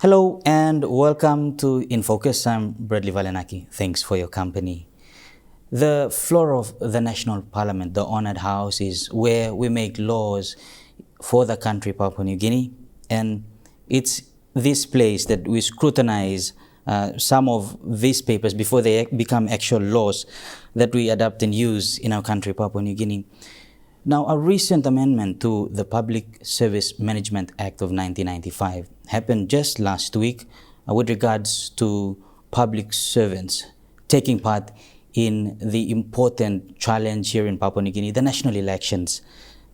Hello and welcome to Infocus. I'm Bradley Valenaki. Thanks for your company. The floor of the National Parliament, the Honored House, is where we make laws for the country Papua New Guinea, and it's this place that we scrutinize some of these papers before they become actual laws that we adopt and use in our country Papua New Guinea. Now, a recent amendment to the Public Service Management Act of 1995 happened just last week with regards to public servants taking part in the important challenge here in Papua New Guinea, the national elections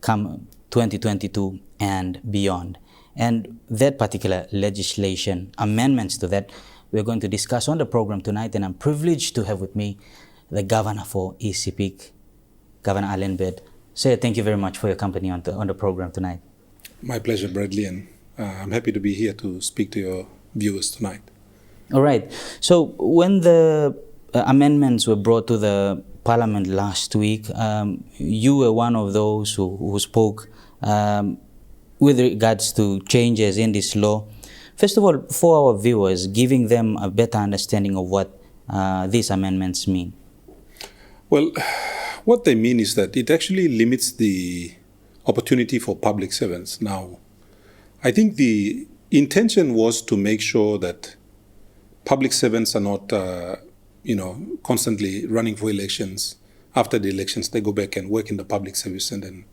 come 2022 and beyond. And that particular legislation, amendments to that, we're going to discuss on the program tonight, and I'm privileged to have with me the Governor for Sepik, Governor Allan Bird. Sir, thank you very much for your company on the program tonight. My pleasure, Bradley, and I'm happy to be here to speak to your viewers tonight. All right. So when the amendments were brought to the Parliament last week, you were one of those who spoke with regards to changes in this law. First of all, for our viewers, giving them a better understanding of what these amendments mean. Well, what they mean is that it actually limits the opportunity for public servants. Now, I think the intention was to make sure that public servants are not, constantly running for elections. After the elections, they go back and work in the public service, and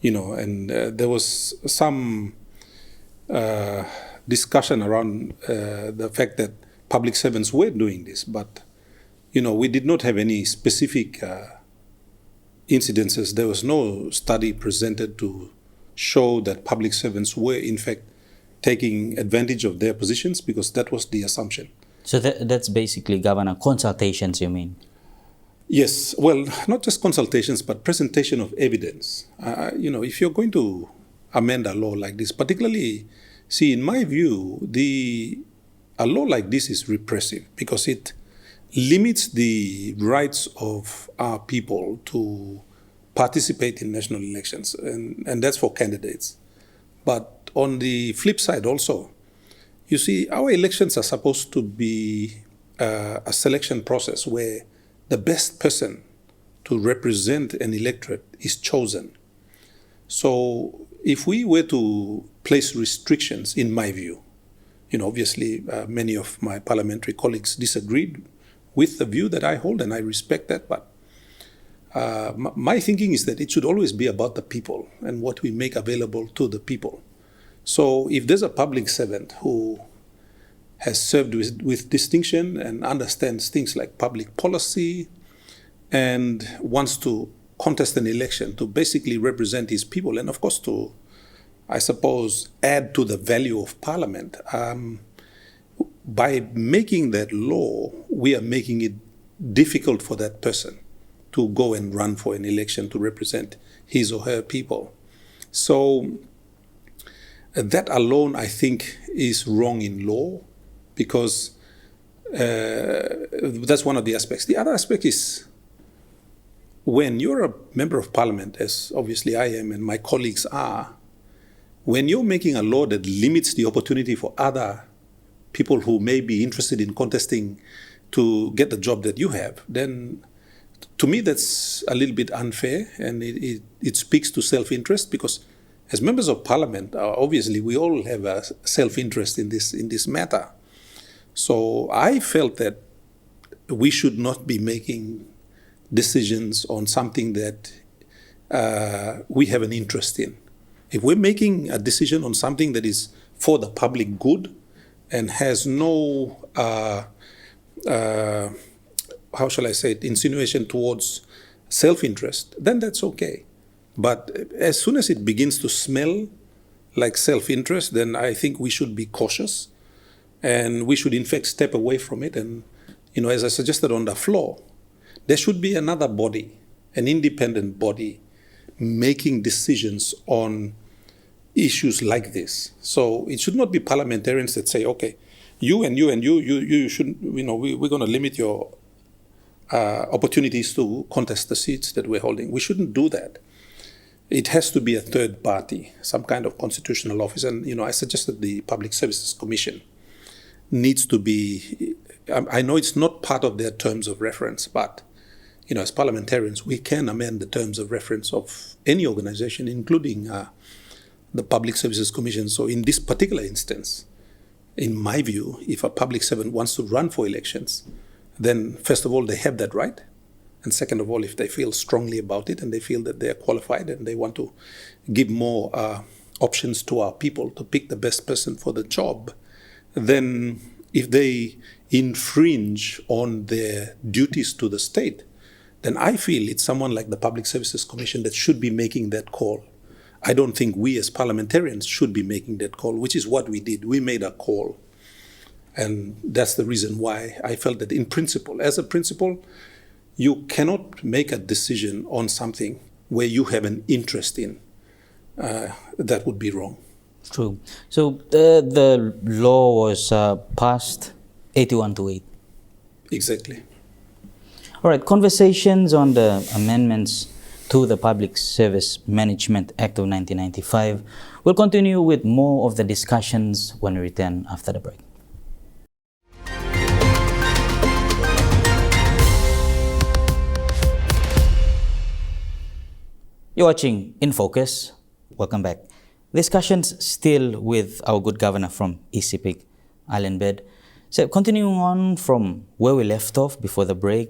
then, there was some discussion around the fact that public servants were doing this, but we did not have any specific incidences. There was no study presented to show that public servants were in fact taking advantage of their positions, because that was the assumption. So that's basically, Governor, consultations, you mean? Yes, well, not just consultations, but presentation of evidence. If you're going to amend a law like this, particularly, see, in my view, a law like this is repressive because it limits the rights of our people to participate in national elections, and that's for candidates. But on the flip side also, you see, our elections are supposed to be a selection process where the best person to represent an electorate is chosen. So if we were to place restrictions, in my view, obviously many of my parliamentary colleagues disagreed with the view that I hold, and I respect that, but my thinking is that it should always be about the people and what we make available to the people. So if there's a public servant who has served with distinction and understands things like public policy and wants to contest an election to basically represent his people, and of course to, I suppose, add to the value of parliament, by making that law, we are making it difficult for that person to go and run for an election to represent his or her people. So that alone, I think, is wrong in law, because that's one of the aspects. The other aspect is, when you're a member of parliament, as obviously I am and my colleagues are, when you're making a law that limits the opportunity for other people who may be interested in contesting to get the job that you have, then to me that's a little bit unfair, and it speaks to self-interest, because as members of parliament, obviously we all have a self-interest in this matter. So I felt that we should not be making decisions on something that we have an interest in. If we're making a decision on something that is for the public good and has no, how shall I say it, insinuation towards self-interest, then that's okay. But as soon as it begins to smell like self-interest, then I think we should be cautious, and we should in fact step away from it. And, as I suggested on the floor, there should be another body, an independent body, making decisions on issues like this. So it should not be parliamentarians that say, okay, you and you and you shouldn't, we're going to limit your opportunities to contest the seats that we're holding. We shouldn't do that. It has to be a third party, some kind of constitutional office. And, I suggested the Public Services Commission. needs to be, I know it's not part of their terms of reference, but as parliamentarians, we can amend the terms of reference of any organization, including the Public Services Commission. So in this particular instance, in my view, if a public servant wants to run for elections, then first of all, they have that right. And second of all, if they feel strongly about it and they feel that they are qualified and they want to give more options to our people to pick the best person for the job, then if they infringe on their duties to the state, then I feel it's someone like the Public Services Commission that should be making that call. I don't think we as parliamentarians should be making that call, which is what we did. We made a call. And that's the reason why I felt that in principle, as a principle, you cannot make a decision on something where you have an interest in. That would be wrong. True. So the law was passed 81-8. Exactly. All right. Conversations on the amendments to the Public Service Management Act of 1995 will continue with more of the discussions when we return after the break. You're watching In Focus. Welcome back. Discussions still with our good governor from Sepik, Allan Bird. So continuing on from where we left off before the break,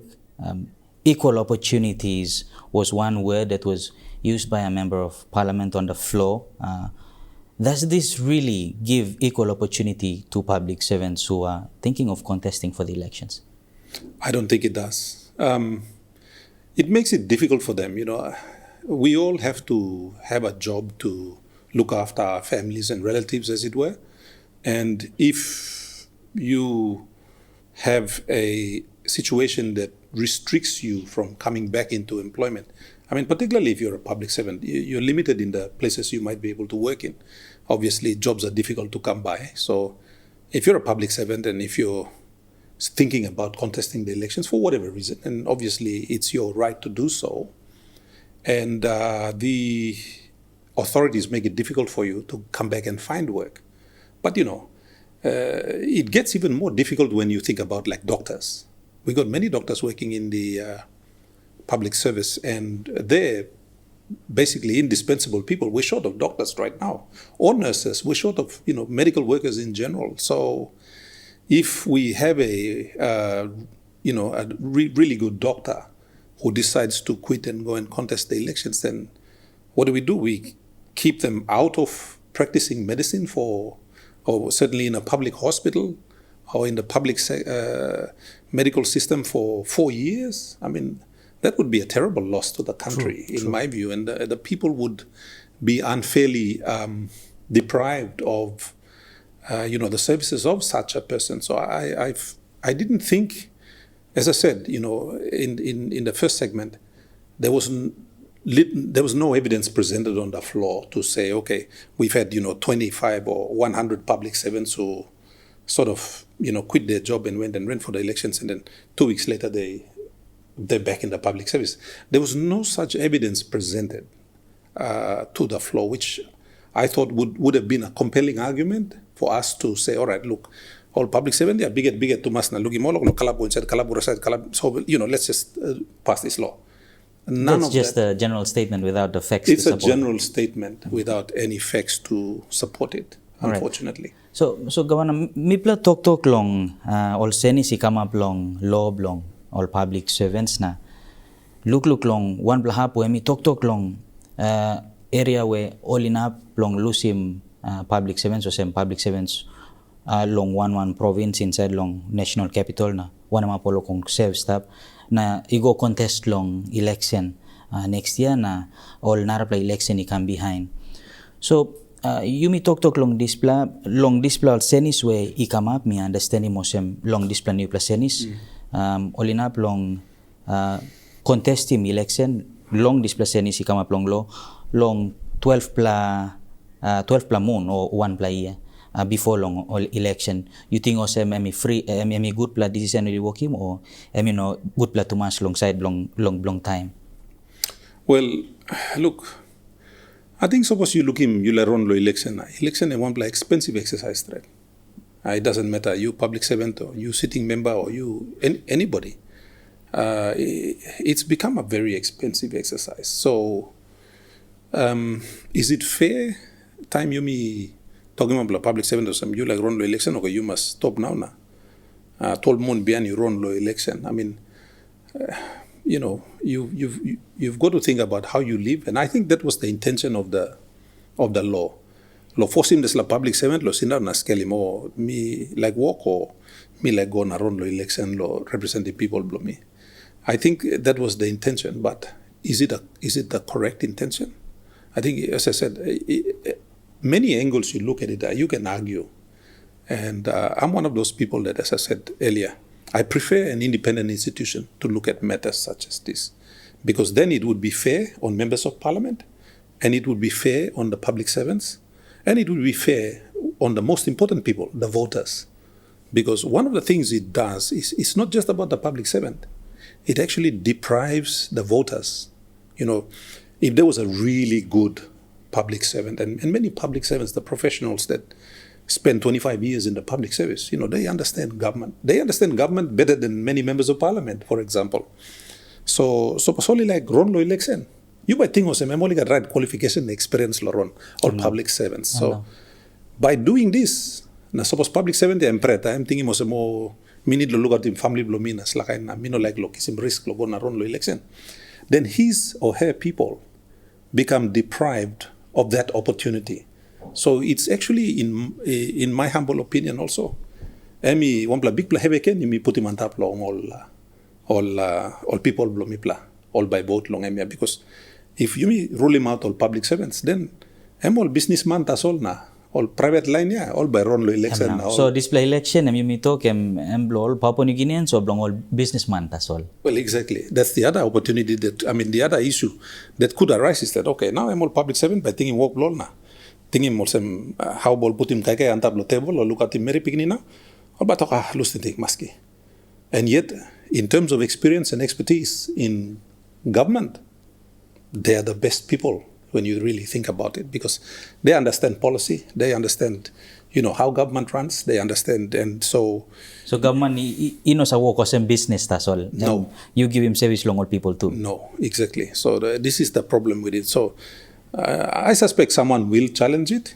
equal opportunities was one word that was used by a member of parliament on the floor. Does this really give equal opportunity to public servants who are thinking of contesting for the elections? I don't think it does. It makes it difficult for them. We all have to have a job to look after our families and relatives, as it were. And if you have a situation that restricts you from coming back into employment, particularly if you're a public servant, you're limited in the places you might be able to work in. Obviously, jobs are difficult to come by. So if you're a public servant and if you're thinking about contesting the elections for whatever reason, and obviously it's your right to do so, and the authorities make it difficult for you to come back and find work. But, it gets even more difficult when you think about like doctors. We got many doctors working in the public service, and they're basically indispensable people. We're short of doctors right now, or nurses. We're short of, medical workers in general. So if we have a really good doctor who decides to quit and go and contest the elections, then what do? We keep them out of practicing medicine or certainly in a public hospital or in the public medical system for 4 years? That would be a terrible loss to the country, in my view. And the people would be unfairly deprived of, the services of such a person. So I didn't think, as I said, in the first segment, there was no evidence presented on the floor to say, okay, we've had 25 or 100 public servants who sort of quit their job and went and ran for the elections, and then 2 weeks later they're back in the public service. There was no such evidence presented to the floor, which I thought would have been a compelling argument for us to say, all right, look, all public servants are bigger to mas na lugi mo no kalabo inside kalabo side kalab. So let's just pass this law. That's just a general statement without the facts. It's a general statement without any facts to support it, unfortunately. Right. So Governor, mipla tok long all seni si come up long law long all public servants na look long one blahapo emi tok long area where all in up long lusim public servants or some public servants long one province inside long national capital na one mapolo kong serve staff na igo contest long election next year na all narapla election ikam behind. So yumi tok long display all senis way ikam up me understanding mosem long display new plus senis all in up long contest him election long display senis ikam up long 12 pla moon or 1 pla year before long election. You think also emi good pla decision really work him or no good pla too much long side long time? Well, look, I think suppose you look him you learn lo election and one pla expensive exercise threat. It doesn't matter, you public servant or you sitting member or you anybody. It's become a very expensive exercise. So, is it fair? Time you me talking about public servant or some you like run the election or you must stop now. 12 months behind you run the election. I mean, you've got to think about how you live, and I think that was the intention of the law. Lo force him this la public servant lo sinda na scale more me like work or me like go na run lo election lo represent the people below me. I think that was the intention, but is it the correct intention? I think, as I said, many angles you look at it, you can argue. And I'm one of those people that, as I said earlier, I prefer an independent institution to look at matters such as this. Because then it would be fair on members of parliament, and it would be fair on the public servants, and it would be fair on the most important people, the voters. Because one of the things it does is it's not just about the public servant. It actually deprives the voters. If there was a really good public servant, and many public servants, the professionals that spend 25 years in the public service, they understand government. They understand government better than many members of parliament, for example. So solely like run lo election. You might think I'm only got right qualification experience lo run all public servants. So by doing this, na suppose public servant I'm thinking was more minute lo look at him family blow minas like na mino like lo kisim risk lo go na run lo election. Then his or her people become deprived of that opportunity. So it's actually, in my humble opinion also, emi one big pla heavy ken mi put him on top long all people blow me pla all by vote long emia, because if you me rule him out all public servants, then all businessman tas all na all private line all by run lo election na. So display election mi to kem all Papua New Guineans or all businessman tas all. Well, exactly. That's the other opportunity the other issue that could arise is that, okay, now I'm all public servant by thinking work lol na. Thinking more some how ball put him kaya on tablo table or look at him very picking now. Or but lose the thing maski. And yet, in terms of experience and expertise in government, they are the best people when you really think about it, because they understand policy, they understand, how government runs, they understand, and so. So government, sa work or some business tas all. No. You give him service long all people too. No, exactly. So this is the problem with it. So I suspect someone will challenge it,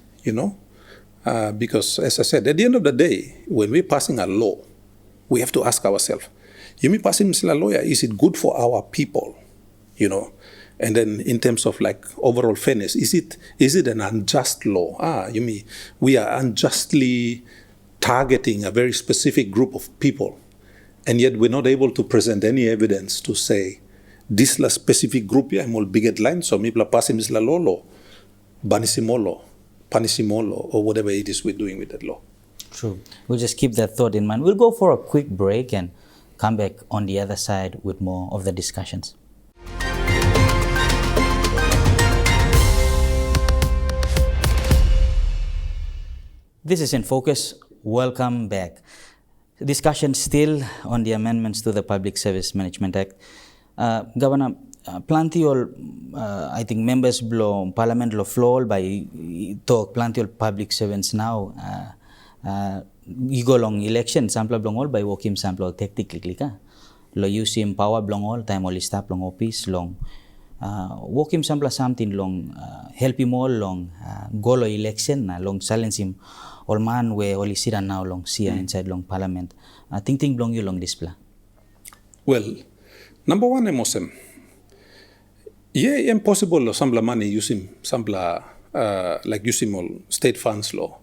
because as I said, at the end of the day, when we're passing a law, we have to ask ourselves, you mean passing a law, is it good for our people, And then in terms of like overall fairness, is it an unjust law? You mean we are unjustly targeting a very specific group of people, and yet we're not able to present any evidence to say, this la specific group I'm all big line, so me passing this la law, banisimolo, panisimolo, or whatever it is we're doing with that law. True. We'll just keep that thought in mind. We'll go for a quick break and come back on the other side with more of the discussions. This is Infocus. Welcome back. Discussion still on the amendments to the Public Service Management Act. Governor, plenty of, I think, members below Parliament lo floor by talk plenty of public servants now. You go long election sample blong all by walking sample technically ka. Lo use him power blong all time all staff long office long. Walk him sample something long help him all long go lo election na long silence him all man we all sira now long see inside long Parliament. Think blong you long display. Well, number one, emosem. Impossible lo sambla money using sambla like using all state funds law.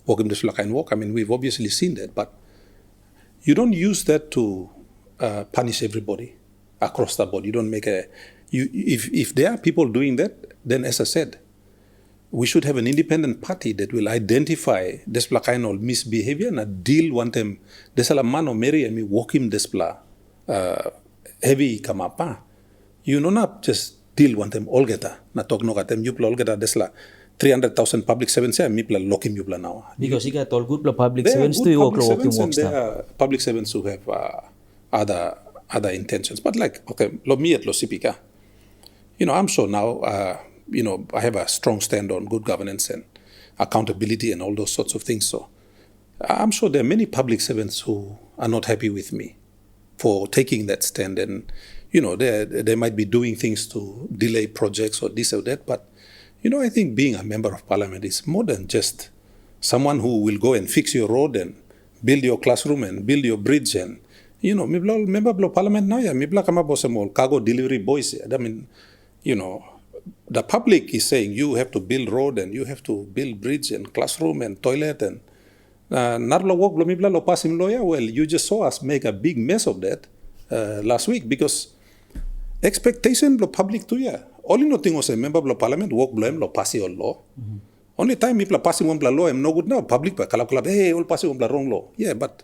Walk him this kind walk. I mean, we've obviously seen that, but you don't use that to punish everybody across the board. You don't make if there are people doing that, then as I said, we should have an independent party that will identify this kind of misbehavior and deal one time. Desala man or Mary and me walk him this heavy kamapa. You know not just deal one time all geta na talk no gatem you all geta desla 300,000 public servants me lock him you now. Because he got all good public servants to walk there are public servants who have other intentions. But like okay, lo me at lo sipika. I'm sure now I have a strong stand on good governance and accountability and all those sorts of things. So I'm sure there are many public servants who are not happy with me for taking that stand. And, they might be doing things to delay projects or this or that. But, I think being a member of parliament is more than just someone who will go and fix your road and build your classroom and build your bridge. And, mibla member of parliament now, mibla kama bosemol cargo delivery boys. I mean, the public is saying you have to build road and you have to build bridge and classroom and toilet and well, you just saw us make a big mess of that last week because expectation of public too, yeah. Only no thing was a member of parliament work blame lo pass your law. Only time people passing one law am no good now. Public kalap hey all passing one wrong law. Yeah, but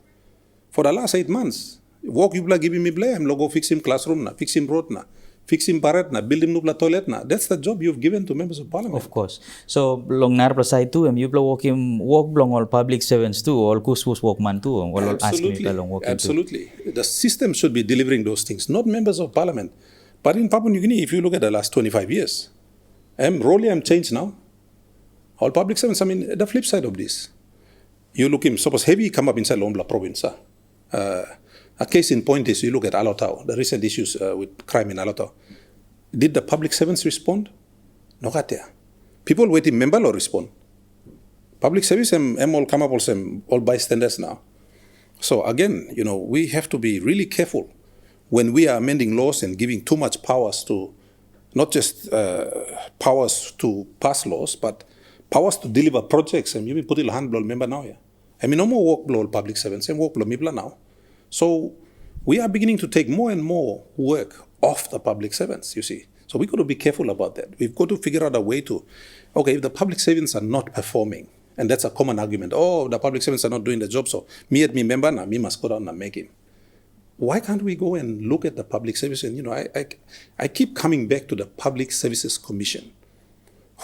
for the last 8 months, work you giving me blame, logo fix him classroom na, fix him road na. Fix him barret na, build him nubla toilet na. That's the job you've given to members of parliament. Of course. So long narpa side too, you work blong all public servants too, all kuskus workman too, all Absolutely. Asking long work Absolutely. The system should be delivering those things, not members of parliament. But in Papua New Guinea, if you look at the last 25 years, I'm changed now. All public servants, the flip side of this. You look him, suppose heavy come up inside Lombla province. A case in point is you look at Alotau, the recent issues with crime in Alotau. Did the public servants respond? No, katia. People waiting member or respond. Public service all come up all bystanders now. So again, we have to be really careful when we are amending laws and giving too much powers to, not just powers to pass laws, but powers to deliver projects. And you put it hand blow member now, yeah. No more work blow public servants, and work blow mibla now. So we are beginning to take more and more work off the public servants, you see. So we've got to be careful about that. We've got to figure out a way to, okay, if the public servants are not performing, and that's a common argument, the public servants are not doing the job, so me member, me must go down and make him. Why can't we go and look at the public service? And, I keep coming back to the Public Services Commission,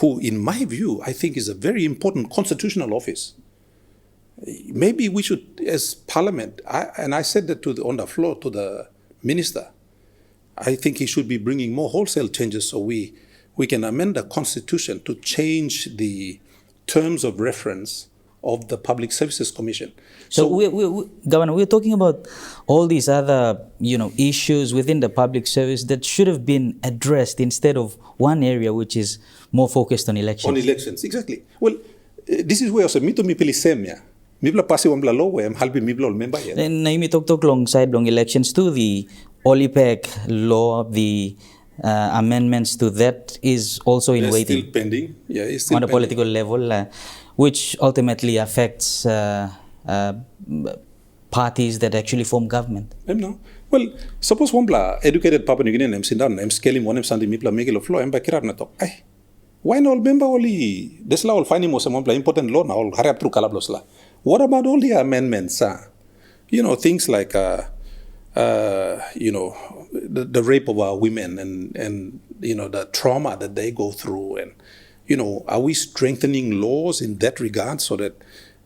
who, in my view, I think is a very important constitutional office. Maybe we should, as Parliament, I said that on the floor to the Minister, I think he should be bringing more wholesale changes so we can amend the Constitution to change the terms of reference of the Public Services Commission. So Governor, we're talking about all these other, issues within the public service that should have been addressed instead of one area which is more focused on elections. On elections, exactly. Well, this is where I say, mito mi pilisemia. Mibla pasi wambla law where I'm helping mibla member here. Then naimi talk long side long elections too. The OLIPEC law, the amendments to that is also in waiting. Still pending. Yeah, it's still on a political level, which ultimately affects parties that actually form government. No. Well, suppose wambla educated Papua New Guinean sit down, scaling one something mibla make a flow, bakirab na talk. Why not member only? This law will find him most important law now. All hurry up through Kalablos. What about all the amendments? Things like the rape of our women and the trauma that they go through, and are we strengthening laws in that regard so that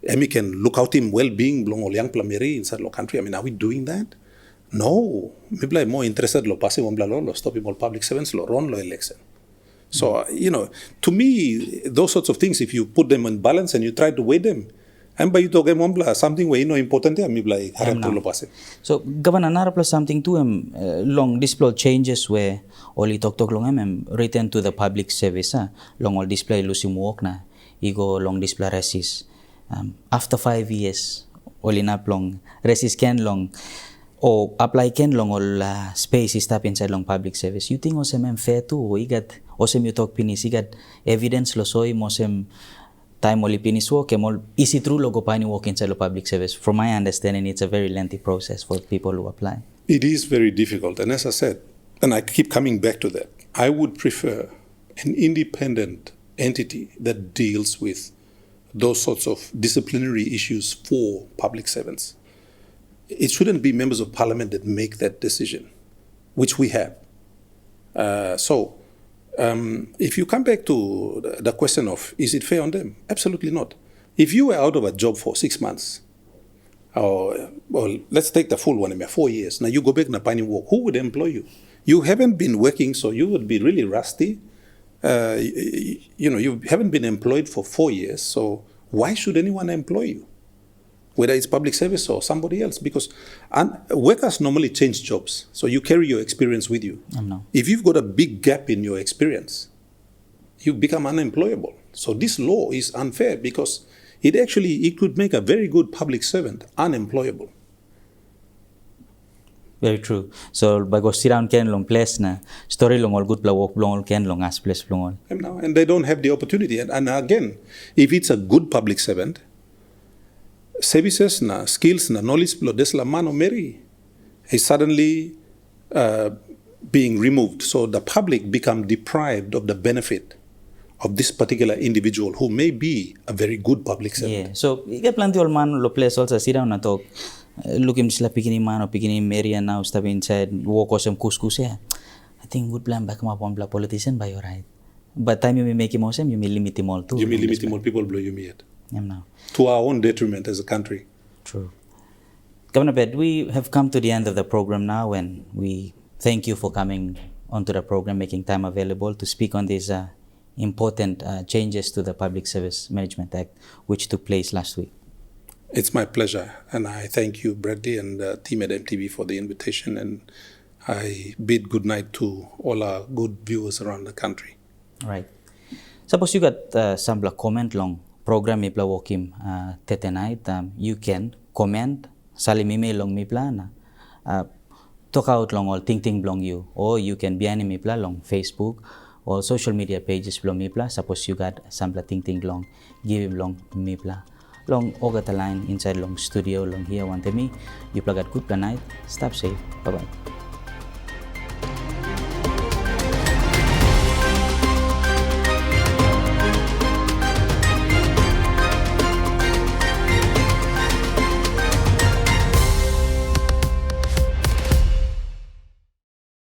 Emi can look out him well-being belong all young plameri inside the country? Are we doing that? No. Maybe I'm more interested lo passing on lo stopping all public servants lo run lo election. So, to me, those sorts of things, if you put them in balance and you try to weigh them, something where important. So, Governor, narapla something to long display changes where only talk long return to the public service, long all display lusim work na, ego long display resist. After 5 years, only not long resist can long. Or apply can long all space is tap inside long public service. You think osem fair too? Or you got osem you talk pinis, you got evidence lo soy mosem time only pinis work and easy true logo pani work inside the public service. From my understanding, it's a very lengthy process for people who apply. It is very difficult, and as I said, and I keep coming back to that, I would prefer an independent entity that deals with those sorts of disciplinary issues for public servants. It shouldn't be members of parliament that make that decision, which we have. If you come back to the question of, is it fair on them? Absolutely not. If you were out of a job for 6 months, or let's take the full one, 4 years, now you go back and find work, who would employ you? You haven't been working, so you would be really rusty. You haven't been employed for 4 years, so why should anyone employ you? whether it's public service or somebody else, because workers normally change jobs. So you carry your experience with you. No. If you've got a big gap in your experience, you become unemployable. So this law is unfair because it could make a very good public servant unemployable. Very true. So bago sit down ken long place na story long all good work long all ken long as place long all. And they don't have the opportunity. And again, if it's a good public servant, services na skills na knowledge below desla mano meri is suddenly being removed. So the public become deprived of the benefit of this particular individual who may be a very good public servant. Yeah. So ika planti all man lo place also sit down na talk. Look him sila pikini man or pikini Mary and now step inside walk or some couscous. Yeah. I think good plan back up on politician by your right. But time you may make him awesome, you may limit him all too. You may limit him all people blow you yet. Now. To our own detriment as a country. True. Governor Bird, we have come to the end of the program now, and we thank you for coming onto the program, making time available to speak on these important changes to the Public Service Management Act, which took place last week. It's my pleasure, and I thank you, Bradley, and the team at EMTV for the invitation, and I bid good night to all our good viewers around the country. Right. Suppose you got some comment long program mipla wokim tete night, you can comment salim email long mipla na talk out long all ting blong you, or you can be any mipla long Facebook or social media pages blong mipla. Suppose you got some ting long give him long mipla. Long ogata line inside long studio long here one me. You plug at good night. Stop safe. Bye bye.